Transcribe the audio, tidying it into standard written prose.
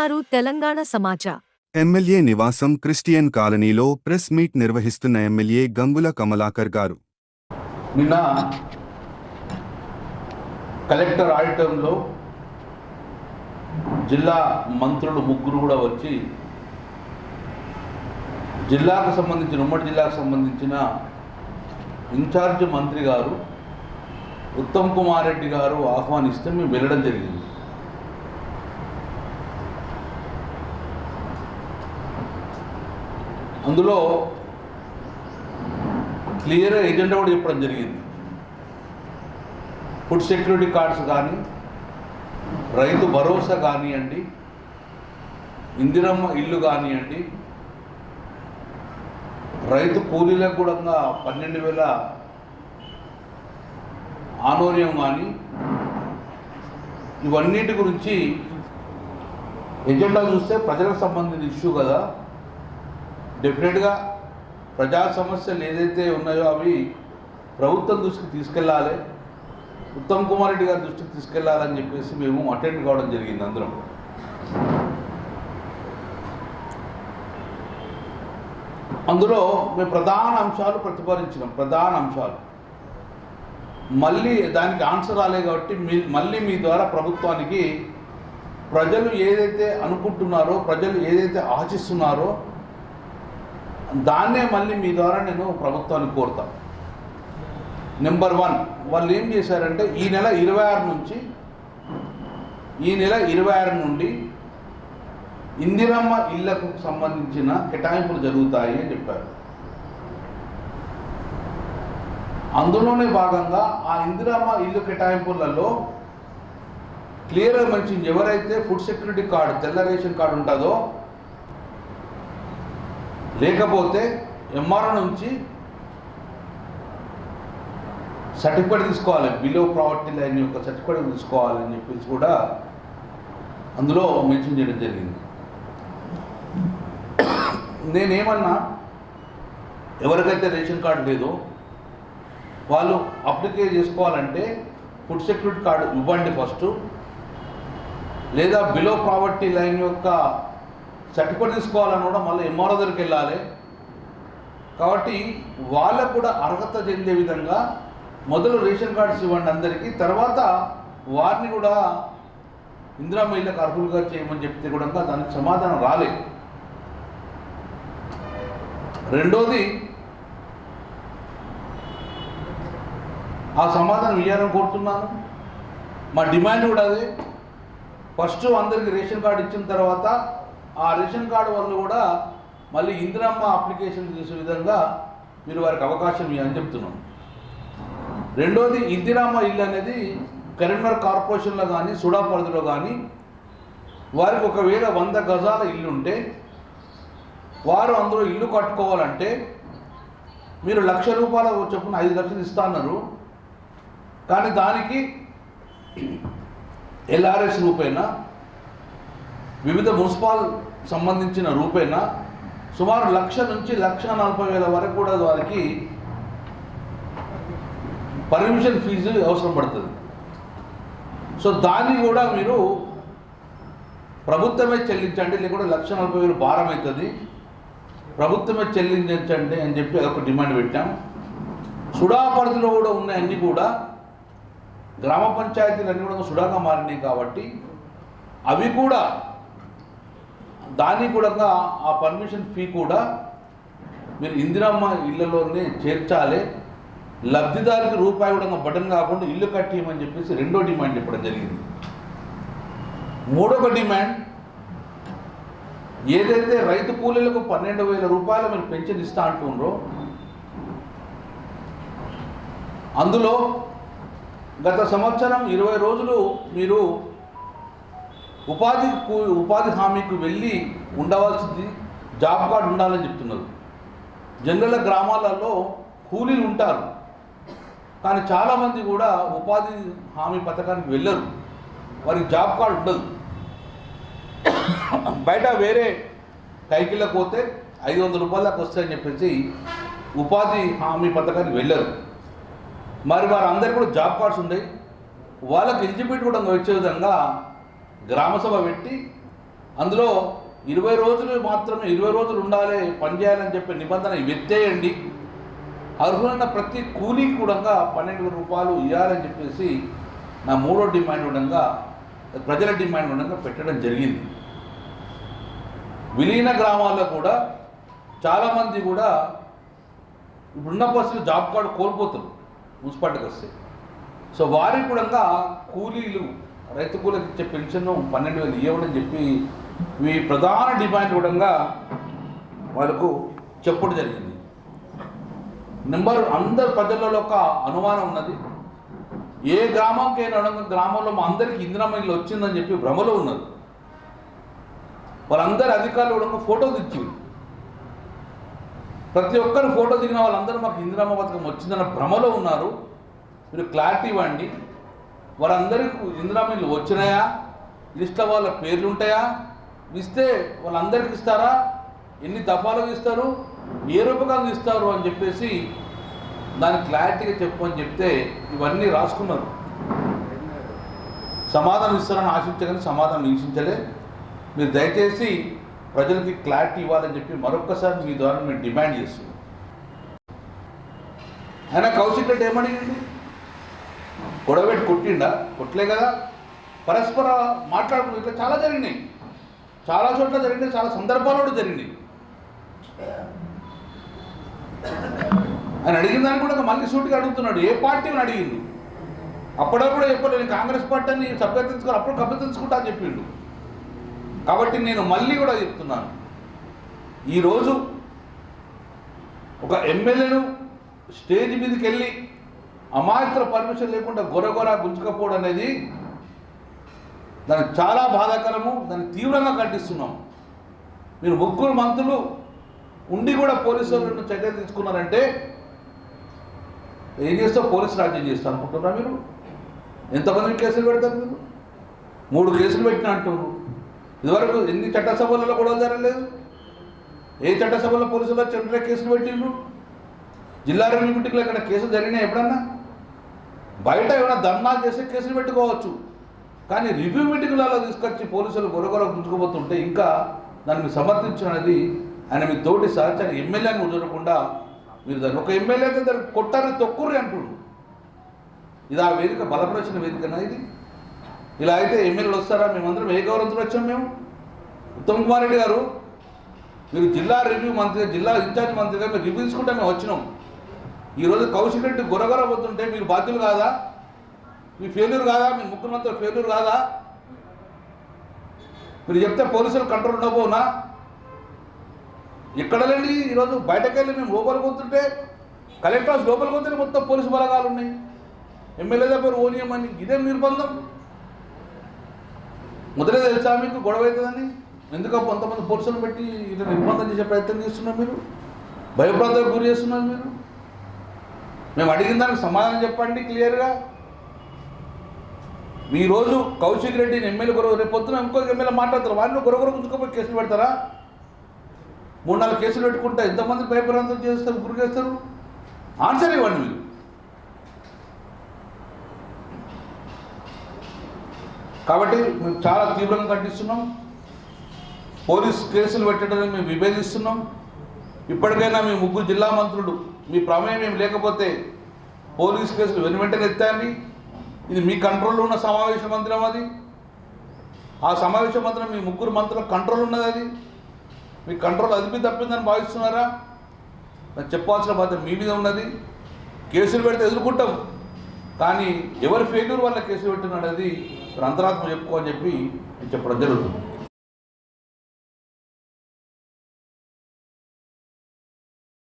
అంటున్నారు తెలంగాణ సమాచార్. ఎమ్మెల్యే నివాసం క్రిస్టియన్ కాలనీలో ప్రెస్ మీట్ నిర్వహిస్తున్న ఎమ్మెల్యే గంగుల కమలాకర్ గారు నిన్న కలెక్టర్ ఆడిటంలో జిల్లా మంత్రులు ముగ్గురు కూడా వచ్చి జిల్లాకు సంబంధించిన ఉమ్మడి జిల్లాకు సంబంధించిన ఇన్ఛార్జ్ మంత్రి గారు ఉత్తమ్ కుమార్ రెడ్డి గారు ఆహ్వానిస్తే మేము వెళ్ళడం జరిగింది. అందులో క్లియర్ ఎజెండా కూడా చెప్పడం జరిగింది. ఫుడ్ సెక్యూరిటీ కార్డ్స్ కానీ, రైతు భరోసా కానివ్వండి, ఇందిరమ్మ ఇల్లు కానివ్వండి, రైతు కూలీలకు కూడా 12,000 ఆనోర్యం కానీ, ఇవన్నిటి గురించి ఎజెండా చూస్తే ప్రజలకు సంబంధించిన ఇష్యూ కదా. డెఫినెట్గా ప్రజా సమస్యలు ఏదైతే ఉన్నాయో అవి ప్రభుత్వం దృష్టికి తీసుకెళ్ళాలి, ఉత్తమ్ కుమార్ రెడ్డి గారి దృష్టికి తీసుకెళ్లాలని చెప్పేసి మేము అటెండ్ కావడం జరిగింది. అందరం అందులో మేము ప్రధాన అంశాలు ప్రతిపాదించినాం. ప్రధాన అంశాలు మళ్ళీ దానికి ఆన్సర్ రాలే కాబట్టి మళ్ళీ మీ ద్వారా ప్రభుత్వానికి ప్రజలు ఏదైతే అనుకుంటున్నారో, ప్రజలు ఏదైతే ఆశిస్తున్నారో దాన్నే మళ్ళీ మీ ద్వారా నేను ప్రభుత్వానికి కోరుతాను. నెంబర్ 1, వాళ్ళు ఏం చేశారంటే ఈ నెల 26 నుండి ఇందిరమ్మ ఇళ్లకు సంబంధించిన కేటాయింపులు జరుగుతాయి అని చెప్పారు. అందులోనే భాగంగా ఆ ఇందిరమ్మ ఇల్లు కేటాయింపులలో క్లియర్గా మెన్షన్ ఎవరైతే ఫుడ్ సెక్యూరిటీ కార్డు, తెల్ల రేషన్ కార్డు ఉంటుందో, లేకపోతే ఎంఆర్ఓ నుంచి సర్టిఫికేట్ తీసుకోవాలి, బిలో ప్రావర్టీ లైన్ యొక్క సర్టిఫికేట్ తీసుకోవాలని చెప్పేసి కూడా అందులో మెన్షన్ చేయడం జరిగింది. నేనేమన్నా ఎవరికైతే రేషన్ కార్డు లేదో వాళ్ళు అప్లికే చేసుకోవాలంటే ఫుడ్ సెక్యూరిటీ కార్డు ఇవ్వండి ఫస్ట్, లేదా బిలో ప్రావర్టీ లైన్ యొక్క సర్టిఫికేట్ తీసుకోవాలని కూడా మళ్ళీ ఎంఆర్ఓ దగ్గరికి వెళ్ళాలి. కాబట్టి వాళ్ళకు కూడా అర్హత చెందే విధంగా మొదలు రేషన్ కార్డ్స్ ఇవ్వండి అందరికీ, తర్వాత వారిని కూడా ఇందిరమ్మ ఇళ్ళకు అర్హులుగా చేయమని చెప్తే కూడా దానికి సమాధానం రాలేదు. రెండోది, ఆ సమాధానం ఇవ్వాలని కోరుతున్నాను. మా డిమాండ్ కూడా అదే. ఫస్ట్ అందరికీ రేషన్ కార్డు ఇచ్చిన తర్వాత ఆ రేషన్ కార్డు వాళ్ళు కూడా మళ్ళీ ఇందిరమ్మ అప్లికేషన్ చేసే విధంగా మీరు వారికి అవకాశం ఇవ్వని చెప్తున్నాం. రెండోది, ఇందిరమ్మ ఇల్లు అనేది కరీంనగర్ కార్పొరేషన్లో కానీ, సుడా పరిధిలో కానీ వారికి ఒకవేళ 100 గజాల ఇల్లు ఉంటే వారు అందులో ఇల్లు కట్టుకోవాలంటే మీరు ₹1,00,000 చొప్పున 5 లక్షలు ఇస్తా అన్నారు. కానీ దానికి LRS రూపేణ, వివిధ మున్సిపల్ సంబంధించిన రూపేణ సుమారు 1,00,000 నుంచి 1,40,000 వరకు కూడా వారికి పర్మిషన్ ఫీజు అవసరం పడుతుంది. సో దాన్ని కూడా మీరు ప్రభుత్వమే చెల్లించండి, లేకుంటే 1,40,000 భారం అవుతుంది, ప్రభుత్వమే చెల్లించండి అని చెప్పి అదొక డిమాండ్ పెట్టాం. సుడా పరిధిలో కూడా ఉన్నాయన్నీ కూడా గ్రామ పంచాయతీలు అన్నీ కూడా సుడాగా మారినాయి కాబట్టి అవి కూడా దాన్ని కూడా ఆ పర్మిషన్ ఫీ కూడా మీరు ఇందిరమ్మ ఇళ్లలోనే చేర్చాలి, లబ్ధిదారికి రూపాయి కూడా బటన్ కాకుండా ఇల్లు కట్టియమని చెప్పేసి రెండో డిమాండ్ చెప్పడం జరిగింది. మూడవ డిమాండ్, ఏదైతే రైతు కూలీలకు 12,000 మీరు పెన్షన్ ఇస్తా అంటున్నారో అందులో గత సంవత్సరం 20 రోజులు మీరు ఉపాధి హామీకి వెళ్ళి ఉండవలసింది జాబ్ కార్డు ఉండాలని చెప్తున్నారు. జనరల్ గ్రామాలలో కూలీలు ఉంటారు, కానీ చాలామంది కూడా ఉపాధి హామీ పథకానికి వెళ్ళరు, వారికి జాబ్ కార్డు ఉండదు. బయట వేరే కైకిళ్ళకు పోతే ₹500 వస్తాయని చెప్పేసి ఉపాధి హామీ పథకానికి వెళ్ళరు. మరి వారందరికీ కూడా జాబ్ కార్డ్స్ ఉన్నాయి, వాళ్ళకి ఎలిజిబిలిటీ కూడా వచ్చే విధంగా గ్రామసభ పెట్టి అందులో 20 రోజులు మాత్రమే 20 రోజులు ఉండాలి పనిచేయాలని చెప్పే నిబంధన ఎత్తేయండి. అర్హులైన ప్రతి కూలీకి కూడా 12,000 రూపాయలు ఇవ్వాలని చెప్పేసి నా మూడో డిమాండ్ ఉండగా, ప్రజల డిమాండ్ ఉండగా పెట్టడం జరిగింది. విలీన గ్రామాల్లో కూడా చాలామంది కూడా ఇప్పుడున్న పరిస్థితులు జాబ్ కార్డు కోల్పోతారు మున్సిపాలిటీకి వస్తే. సో వారికి కూడా కూలీలు, రైతు కూలీకి ఇచ్చే పెన్షన్ 12,000 ఇవ్వమని చెప్పి ఈ ప్రధాన డిమాండ్ కూడా వాళ్ళకు చెప్పడం జరిగింది. అందరు ప్రజలలో ఒక అనుమానం ఉన్నది, ఏ గ్రామంకైనా గ్రామంలో మా అందరికీ ఇందిరమ్మ ఇల్లు వచ్చిందని చెప్పి భ్రమలో ఉన్నారు. వాళ్ళందరి అధికారులు కూడా ఫోటో తెచ్చింది. ప్రతి ఒక్కరు ఫోటో దిగిన వాళ్ళందరూ మాకు ఇందిరమ్మ పథకం వచ్చిందన్న భ్రమలో ఉన్నారు. మీరు క్లారిటీ ఇవ్వండి. వారందరికీ ఇందిరమ్మ ఇల్లు వచ్చినాయా, లిస్ట్లో వాళ్ళ పేర్లు ఉంటాయా, ఇస్తే వాళ్ళందరికీ ఇస్తారా, ఎన్ని దఫాలు ఇస్తారు, ఏ రూపకంగా ఇస్తారు అని చెప్పేసి దాన్ని క్లారిటీగా చెప్పమని చెప్తే ఇవన్నీ రాసుకున్నారు. సమాధానం ఇస్తారని ఆశించగానే సమాధానం ఈక్షించలే. మీరు దయచేసి ప్రజలకి క్లారిటీ ఇవ్వాలని చెప్పి మరొక్కసారి మీ ద్వారా మేము డిమాండ్ చేస్తున్నాం. ఆయన కౌశిక్ రెడ్డి ఏమడిగింది? గొడవపెట్టి కొట్టిండా? కొట్టలే కదా. పరస్పర మాట్లాడుకుని ఇట్లా చాలా జరిగినాయి, చాలా చోట్ల జరిగినాయి, చాలా సందర్భాలు కూడా జరిగినాయి. ఆయన అడిగిన దాన్ని కూడా మళ్ళీ సూటిగా అడుగుతున్నాడు. ఏ పార్టీని అడిగిండు? అప్పుడప్పుడు చెప్పలేదు నేను కాంగ్రెస్ పార్టీ అని సభ్యతించుకొని అప్పుడు కభ్యతించుకుంటా అని చెప్పిండు. కాబట్టి నేను మళ్ళీ కూడా చెప్తున్నాను, ఈరోజు ఒక ఎమ్మెల్యేను స్టేజ్ మీదకి వెళ్ళి అమాయకుల పర్మిషన్ లేకుండా గొరగొర గుంజుకపోవడం అనేది దానికి చాలా బాధాకరము. దాన్ని తీవ్రంగా ఖండిస్తున్నాం. మీరు 3 మంత్రులు ఉండి కూడా పోలీసు వాళ్ళను చర్యలు తీసుకున్నారంటే ఏం చేస్తావు? పోలీసు రాజ్యం చేస్తా అనుకుంటున్నారా మీరు? ఎంతమంది కేసులు పెడతారు మీరు? 3 కేసులు పెట్టిన అంటున్నారు. ఇదివరకు ఎన్ని చట్టసభలలో గొడవ జరగలేదు. ఏ చట్టసభలో పోలీసులు చంద్ర కేసులు పెట్టిండ్రు? జిల్లా రెవెన్యూ మీటింగ్లో ఇక్కడ కేసులు జరిగినాయి ఎప్పుడన్నా? బయట ఏమైనా ధర్నాలు చేస్తే కేసులు పెట్టుకోవచ్చు, కానీ రివ్యూ మీటింగ్లలో తీసుకొచ్చి పోలీసులు గొరగొర గుంజుకుపోతుంటే ఇంకా దాన్ని సమర్థించినది ఆయన మీ తోటి సహచర ఎమ్మెల్యేని కుదరకుండా మీరు దాన్ని ఒక ఎమ్మెల్యే అయితే దాన్ని కొట్టారని తొక్కుర్రి అంటుండ్రు. ఇది ఆ వేదిక బలపరిచిన వేదికనా ఇది? ఇలా అయితే ఎమ్మెల్యేలు వస్తారా? మేమందరం ఏ గౌరవంతో వచ్చాం? మేము ఉత్తమ్ కుమార్ రెడ్డి గారు, మీరు జిల్లా రివ్యూ మంత్రిగా, జిల్లా ఇన్ఛార్జ్ మంత్రిగా మీరు రివ్యూ తీసుకుంటే మేము వచ్చినాం. ఈరోజు కౌశిక్ రెడ్డి గొరగొర పోతుంటే మీరు బాధ్యులు కాదా? మీ ఫెయిల్యూర్ కాదా? మీ ముఖ్యమంత్రి ఫెయిల్యూర్ కాదా? మీరు చెప్తే పోలీసులు కంట్రోల్ ఉండబోనా? ఎక్కడ లేండి ఈరోజు బయటకు వెళ్ళి మేము లోపలికి పోతుంటే, కలెక్టర్ హౌస్ లోపలికి పోతుంటే మొత్తం పోలీసు బలగాలు ఉన్నాయి. ఎమ్మెల్యే దగ్గర ఓనియమని ఇదేం నిర్బంధం? మొదలే తెలుసా మీకు గొడవ అవుతుందని? ఎందుకు కొంతమంది పోలీసులు పెట్టి ఇలా నిర్బంధం చేసే ప్రయత్నం చేస్తున్నారు? మీరు భయప్రాంతాలకు గురి చేస్తున్నారు. మీరు మేము అడిగిన దానికి సమాధానం చెప్పండి క్లియర్గా. ఈరోజు కౌశిక్ రెడ్డిని ఎమ్మెల్యే గొడవ, రేపు పొద్దున ఇంకొక ఎమ్మెల్యే మాట్లాడతారు, వాళ్ళు గొడవ గుంజుకోపోయి కేసులు పెడతారా? 3-4 కేసులు పెట్టుకుంటే ఎంతమంది భయప్రాంతం చేస్తారు, గురి చేస్తారు? ఆన్సర్ ఇవ్వండి మీరు. కాబట్టి మేము చాలా తీవ్రంగా ఖండిస్తున్నాం. పోలీస్ కేసులు పెట్టడాన్ని మేము విభేదిస్తున్నాం. ఇప్పటికైనా మీ 3 జిల్లా మంత్రులు మీ ప్రమేయం ఏం లేకపోతే పోలీస్ కేసులు వెంటనే ఎత్తండి. ఇది మీ కంట్రోల్లో ఉన్న సమావేశ మందిరం. అది ఆ సమావేశ మందిరం మీ 3 మంత్రుల కంట్రోల్ ఉన్నది. అది మీ కంట్రోల్ అదిపి తప్పిందని భావిస్తున్నారా? నాకు చెప్పాల్సిన బాధ్యత మీ మీద ఉన్నది. కేసులు పెడితే ఎదుర్కొంటాం, కానీ ఎవరి ఫెయిల్యూర్ వల్ల కేసులు పెట్టిన అనేది అంతరాత్మ చెప్పుకోని చెప్పి చెప్పడం జరుగుతుంది.